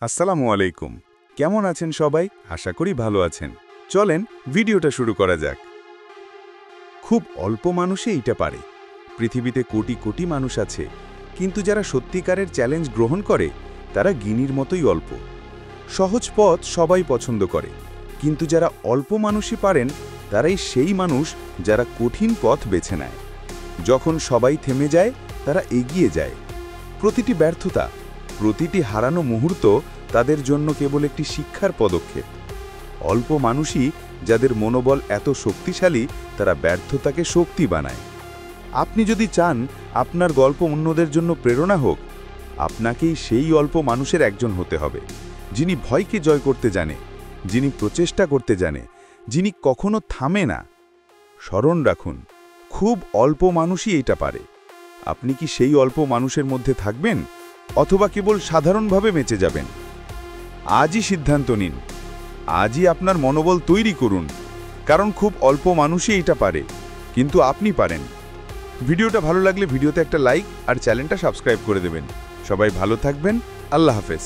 আসসালামু আলাইকুম। কেমন আছেন সবাই? আশা করি ভালো আছেন। চলেন ভিডিওটা শুরু করা যাক। খুব অল্প মানুষই এটা পারে। পৃথিবীতে কোটি কোটি মানুষ আছে, কিন্তু যারা সত্যিকারের চ্যালেঞ্জ গ্রহণ করে তারা গিনির মতোই অল্প। সহজ পথ সবাই পছন্দ করে, কিন্তু যারা অল্প মানুষই পারেন তারাই সেই মানুষ যারা কঠিন পথ বেছে নেয়। যখন সবাই থেমে যায় তারা এগিয়ে যায়। প্রতিটি ব্যর্থতা, প্রতিটি হারানো মুহূর্ত তাদের জন্য কেবল একটি শিক্ষার পদক্ষেপ। অল্প মানুষই যাদের মনোবল এত শক্তিশালী, তারা ব্যর্থতাকে শক্তি বানায়। আপনি যদি চান আপনার গল্প অন্যদের জন্য প্রেরণা হোক, আপনাকেই সেই অল্প মানুষের একজন হতে হবে, যিনি ভয়কে জয় করতে জানে, যিনি প্রচেষ্টা করতে জানে, যিনি কখনো থামে না। স্মরণ রাখুন, খুব অল্প মানুষই এটা পারে। আপনি কি সেই অল্প মানুষের মধ্যে থাকবেন, অথবা কেবল সাধারণভাবে বেঁচে যাবেন? আজই সিদ্ধান্ত নিন, আজই আপনার মনোবল তৈরি করুন, কারণ খুব অল্প মানুষই এটা পারে, কিন্তু আপনি পারেন। ভিডিওটা ভালো লাগলে ভিডিওতে একটা লাইক আর চ্যানেলটা সাবস্ক্রাইব করে দেবেন। সবাই ভালো থাকবেন। আল্লাহ হাফেজ।